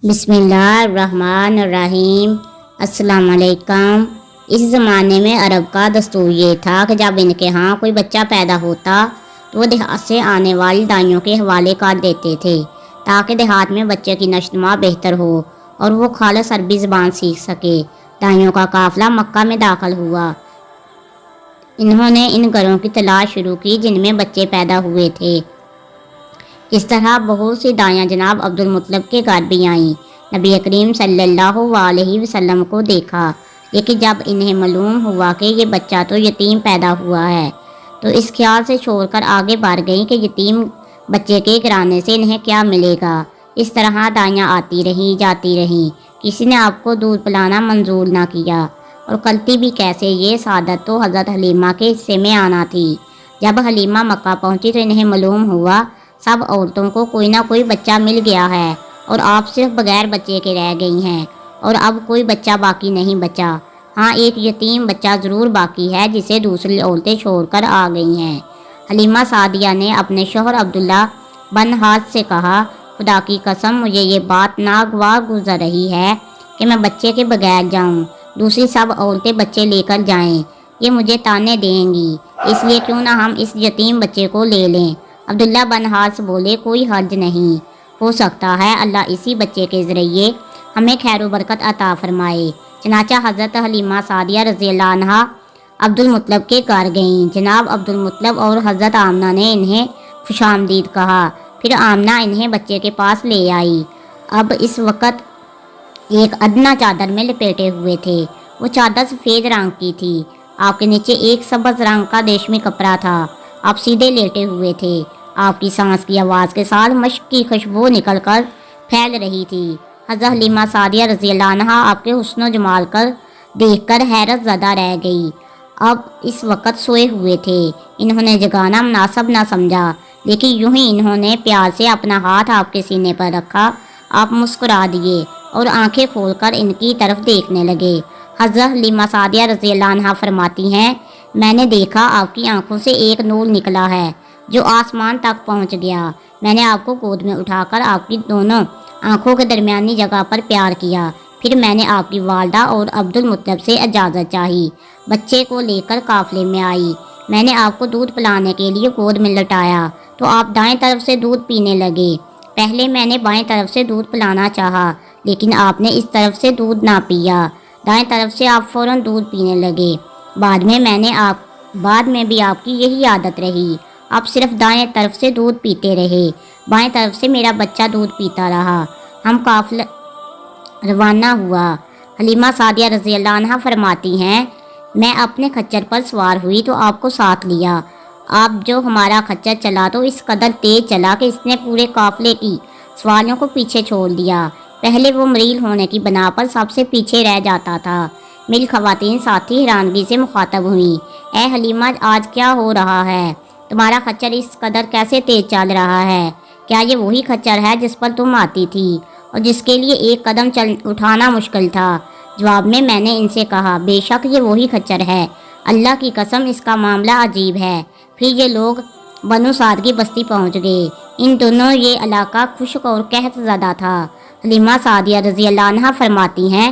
بسم اللہ الرحمن الرحیم۔ السلام علیکم۔ اس زمانے میں عرب کا دستور یہ تھا کہ جب ان کے ہاں کوئی بچہ پیدا ہوتا تو وہ دیہات سے آنے والی دائیوں کے حوالے کر دیتے تھے تاکہ دیہات میں بچے کی نشوونما بہتر ہو اور وہ خالص عربی زبان سیکھ سکے۔ دائیوں کا قافلہ مکہ میں داخل ہوا۔ انہوں نے ان گھروں کی تلاش شروع کی جن میں بچے پیدا ہوئے تھے۔ اس طرح بہت سی دائیاں جناب عبدالمطلب کے گھر بھی آئیں۔ نبی کریم صلی اللہ علیہ وسلم کو دیکھا، لیکن جب انہیں معلوم ہوا کہ یہ بچہ تو یتیم پیدا ہوا ہے تو اس خیال سے چھوڑ کر آگے بڑھ گئیں کہ یتیم بچے کے گرانے سے انہیں کیا ملے گا۔ اس طرح دائیاں آتی رہیں جاتی رہیں، کسی نے آپ کو دودھ پلانا منظور نہ کیا، اور کلتی بھی کیسے، یہ سعادت تو حضرت حلیمہ کے حصے میں آنا تھی۔ جب حلیمہ مکہ پہنچی تو انہیں معلوم ہوا سب عورتوں کو کوئی نہ کوئی بچہ مل گیا ہے اور آپ صرف بغیر بچے کے رہ گئی ہیں، اور اب کوئی بچہ باقی نہیں بچا۔ ہاں، ایک یتیم بچہ ضرور باقی ہے جسے دوسری عورتیں چھوڑ کر آ گئی ہیں۔ حلیمہ سعدیہ نے اپنے شوہر عبداللہ بن حارث سے کہا، خدا کی قسم مجھے یہ بات ناگوار گزر رہی ہے کہ میں بچے کے بغیر جاؤں، دوسری سب عورتیں بچے لے کر جائیں، یہ مجھے تانے دیں گی، اس لیے کیوں نہ ہم اس یتیم بچے کو لے لیں۔ عبداللہ بن حارث بولے، کوئی حرج نہیں، ہو سکتا ہے اللہ اسی بچے کے ذریعے ہمیں خیر و برکت عطا فرمائے۔ چنانچہ حضرت حلیمہ سعدیہ رضی اللہ عنہا عبدالمطلب کے گھر گئیں۔ جناب عبدالمطلب اور حضرت آمنہ نے انہیں خوش آمدید کہا، پھر آمنہ انہیں بچے کے پاس لے آئی۔ اب اس وقت ایک ادنا چادر میں لپیٹے ہوئے تھے، وہ چادر سفید رنگ کی تھی، آپ کے نیچے ایک سبز رنگ کا ریشمی کپڑا تھا، آپ سیدھے لیٹے ہوئے تھے، آپ کی سانس کی آواز کے ساتھ مشک کی خوشبو نکل کر پھیل رہی تھی۔ حضرت حلیمہ سعدیہ رضی اللہ عنہا آپ کے حسن و جمال کر دیکھ کر حیرت زدہ رہ گئی۔ اب اس وقت سوئے ہوئے تھے، انہوں نے جگانا مناسب نہ سمجھا، لیکن یوں ہی انہوں نے پیار سے اپنا ہاتھ آپ کے سینے پر رکھا، آپ مسکرا دیے اور آنکھیں کھول کر ان کی طرف دیکھنے لگے۔ حضرت حلیمہ سعدیہ رضی اللہ عنہا فرماتی ہیں، میں نے دیکھا آپ کی آنکھوں سے ایک نور نکلا ہے جو آسمان تک پہنچ گیا۔ میں نے آپ کو گود میں اٹھا کر آپ کی دونوں آنکھوں کے درمیانی جگہ پر پیار کیا، پھر میں نے آپ کی والدہ اور عبدالمطلب سے اجازت چاہی، بچے کو لے کر قافلے میں آئی، میں نے آپ کو دودھ پلانے کے لیے گود میں لٹایا تو آپ دائیں طرف سے دودھ پینے لگے۔ پہلے میں نے بائیں طرف سے دودھ پلانا چاہا، لیکن آپ نے اس طرف سے دودھ نہ پیا، دائیں طرف سے آپ فوراً دودھ پینے لگے۔ بعد میں بھی آپ کی یہی عادت رہی، آپ صرف دائیں طرف سے دودھ پیتے رہے، بائیں طرف سے میرا بچہ دودھ پیتا رہا۔ ہم قافلہ روانہ ہوا۔ حلیمہ سعدیہ رضی اللہ عنہا فرماتی ہیں، میں اپنے خچر پر سوار ہوئی تو آپ کو ساتھ لیا۔ آپ جو ہمارا خچر چلا تو اس قدر تیز چلا کہ اس نے پورے قافلے کی سواریوں کو پیچھے چھوڑ دیا۔ پہلے وہ مریل ہونے کی بنا پر سب سے پیچھے رہ جاتا تھا۔ میری خواتین ساتھی حیرانگی سے مخاطب ہوئیں، اے حلیمہ آج کیا ہو رہا ہے؟ تمہارا خچر اس قدر کیسے تیز چل رہا ہے؟ کیا یہ وہی خچر ہے جس پر تم آتی تھی اور جس کے لیے ایک قدم اٹھانا مشکل تھا؟ جواب میں نے ان سے کہا، بے شک یہ وہی خچر ہے، اللہ کی قسم اس کا معاملہ عجیب ہے۔ پھر یہ لوگ بنو سعد کی بستی پہنچ گئے۔ ان دونوں یہ علاقہ خشک اور قحط زدہ تھا۔ حلیمہ سعدیہ رضی اللہ عنہا فرماتی ہیں،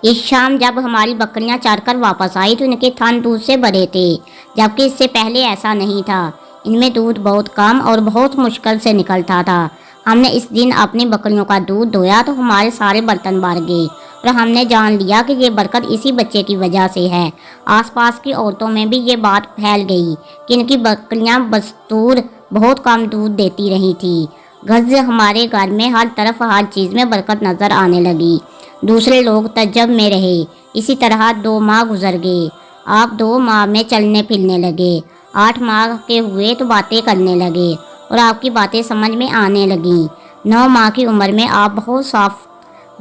اس شام جب ہماری بکریاں چار کر واپس آئی تو ان کے تھن دودھ سے بھرے تھے، جبکہ اس سے پہلے ایسا نہیں تھا، ان میں دودھ بہت کم اور بہت مشکل سے نکلتا تھا۔ ہم نے اس دن اپنی بکریوں کا دودھ دھویا تو ہمارے سارے برتن بھر گئے اور ہم نے جان لیا کہ یہ برکت اسی بچے کی وجہ سے ہے۔ آس پاس کی عورتوں میں بھی یہ بات پھیل گئی کہ ان کی بکریاں بستور بہت کم دودھ دیتی رہی تھی۔ غرض ہمارے گھر میں ہر طرف ہر چیز میں برکت نظر آنے لگی۔ دوسرے لوگ تعجب میں رہے۔ اسی طرح 2 ماہ گزر گئے۔ آپ 2 ماہ میں چلنے پھرنے لگے، 8 ماہ کے ہوئے تو باتیں کرنے لگے اور آپ کی باتیں سمجھ میں آنے لگیں۔ 9 ماہ کی عمر میں آپ بہت صاف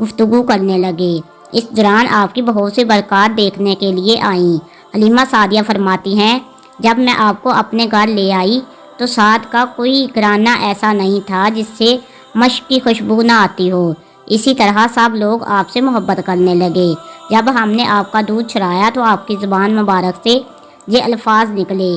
گفتگو کرنے لگے۔ اس دوران آپ کی بہت سی برکات دیکھنے کے لیے آئیں۔ حلیمہ سعدیہ فرماتی ہیں، جب میں آپ کو اپنے گھر لے آئی تو سعد کا کوئی گھرانہ ایسا نہیں تھا جس سے مشک کی خوشبو نہ آتی ہو۔ اسی طرح سب لوگ آپ سے محبت کرنے لگے۔ جب ہم نے آپ کا دودھ چڑھایا تو آپ کی زبان مبارک سے یہ الفاظ نکلے،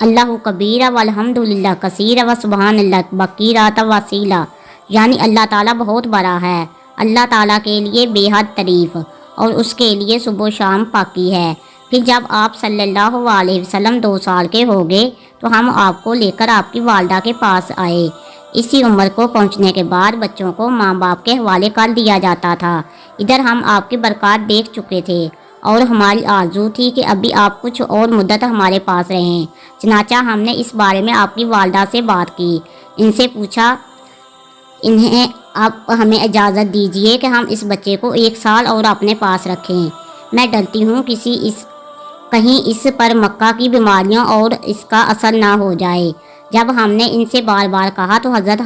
اللہ کبیر والحمد للہ کثیر و سبحان اللہ بکیرات وسیلہ، یعنی اللہ تعالیٰ بہت بڑا ہے۔ اللہ تعالیٰ کے لیے بے حد تعریف اور اس کے لیے صبح و شام پاکی ہے۔ پھر جب آپ صلی اللہ علیہ وسلم 2 سال کے ہو گئے تو ہم آپ کو لے کر آپ کی والدہ کے پاس آئے۔ اسی عمر کو پہنچنے کے بعد بچوں کو ماں باپ کے حوالے کر دیا جاتا تھا۔ ادھر ہم آپ کی برکات دیکھ چکے تھے اور ہماری آرزو تھی کہ ابھی آپ کچھ اور مدت ہمارے پاس رہیں۔ چنانچہ ہم نے اس بارے میں آپ کی والدہ سے بات کی، ان سے پوچھا انہیں آپ ہمیں اجازت دیجیے کہ ہم اس بچے کو 1 سال اور اپنے پاس رکھیں۔ میں ڈرتی ہوں کہیں اس پر مکہ کی بیماریوں اور اس کا اثر نہ ہو جائے۔ جب ہم نے ان سے بار بار کہا تو حضرت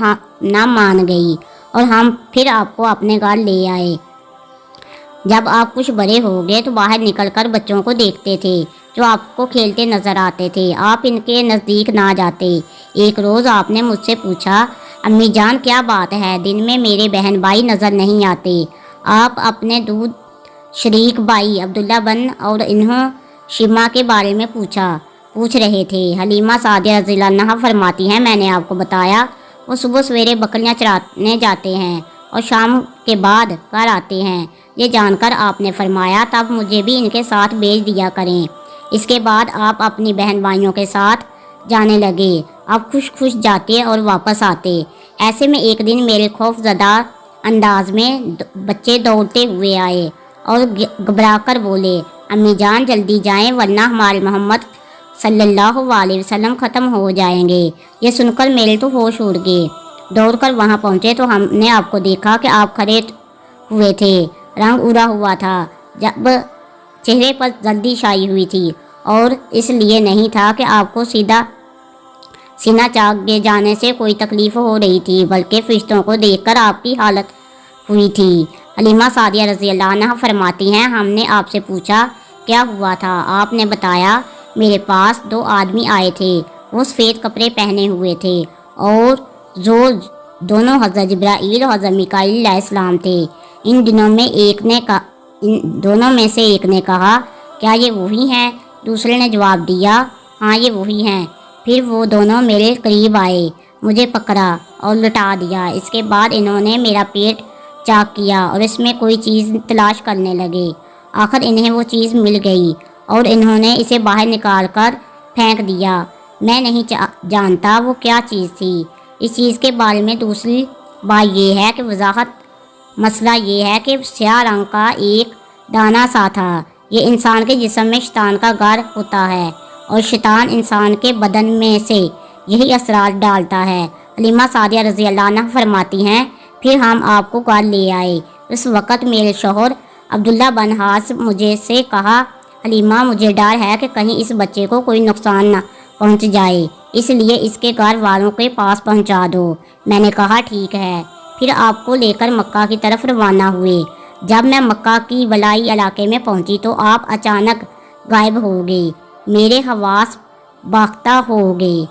نہ مان گئی اور ہم پھر آپ کو اپنے گھر لے آئے۔ جب آپ کچھ بڑے ہو گئے تو باہر نکل کر بچوں کو دیکھتے تھے جو آپ کو کھیلتے نظر آتے تھے، آپ ان کے نزدیک نہ جاتے۔ ایک روز آپ نے مجھ سے پوچھا، امی جان کیا بات ہے، دن میں میرے بہن بھائی نظر نہیں آتے؟ آپ اپنے دودھ شریک بھائی عبداللہ بن اور انہوں شیما کے بارے میں پوچھ رہے تھے۔ حلیمہ سعدیہ رضی اللہ عنہا فرماتی ہیں، میں نے آپ کو بتایا وہ صبح سویرے بکریاں چرانے جاتے ہیں اور شام کے بعد گھر آتے ہیں۔ یہ جان کر آپ نے فرمایا تب مجھے بھی ان کے ساتھ بھیج دیا کریں۔ اس کے بعد آپ اپنی بہن بھائیوں کے ساتھ جانے لگے۔ آپ خوش جاتے اور واپس آتے۔ ایسے میں ایک دن میرے خوف زدہ انداز میں بچے دوڑتے ہوئے آئے اور گھبرا کر بولے، امی جان جلدی جائیں ورنہ ہمارے محمد صلی اللہ علیہ وسلم ختم ہو جائیں گے۔ یہ سن کر میرے تو ہوش اڑ گئے۔ دوڑ کر وہاں پہنچے تو ہم نے آپ کو دیکھا کہ آپ کھڑے ہوئے تھے، رنگ اڑا ہوا تھا، جب چہرے پر جلدی چھائی ہوئی تھی اور اس لیے نہیں تھا کہ آپ کو سینہ چاک گے جانے سے کوئی تکلیف ہو رہی تھی، بلکہ فرشتوں کو دیکھ کر آپ کی حالت ہوئی تھی۔ حلیمہ سعدیہ رضی اللہ عنہا فرماتی ہیں، ہم نے آپ سے پوچھا کیا ہوا تھا؟ آپ نے بتایا میرے پاس 2 آدمی آئے تھے، وہ سفید کپڑے پہنے ہوئے تھے اور دونوں حضرت جبرائیل اور حضرت میکائیل علیہ السلام تھے۔ ان دونوں میں سے ایک نے کہا، کیا یہ وہی ہیں؟ دوسرے نے جواب دیا، ہاں یہ وہی ہیں۔ پھر وہ دونوں میرے قریب آئے، مجھے پکڑا اور لٹا دیا۔ اس کے بعد انہوں نے میرا پیٹ چاک کیا اور اس میں کوئی چیز تلاش کرنے لگے۔ آخر انہیں وہ چیز مل گئی اور انہوں نے اسے باہر نکال کر پھینک دیا۔ میں نہیں جانتا وہ کیا چیز تھی۔ اس چیز کے بارے میں دوسری بات یہ ہے کہ مسئلہ یہ ہے کہ سیاہ رنگ کا ایک دانہ سا تھا۔ یہ انسان کے جسم میں شیطان کا گھر ہوتا ہے اور شیطان انسان کے بدن میں سے یہی اثرات ڈالتا ہے۔ حلیمہ سعدیہ رضی اللہ عنہا فرماتی ہیں، پھر ہم آپ کو گھر لے آئے۔ اس وقت میرے شوہر عبداللہ بن حارث مجھے سے کہا، حلیمہ مجھے ڈر ہے کہ کہیں اس بچے کو کوئی نقصان نہ پہنچ جائے، اس لیے اس کے گھر والوں کے پاس پہنچا دو۔ میں نے کہا ٹھیک ہے۔ پھر آپ کو لے کر مکہ کی طرف روانہ ہوئے۔ جب میں مکہ کی بالائی علاقے میں پہنچی تو آپ اچانک غائب ہو گئے، میرے حواس باختہ ہو گئے۔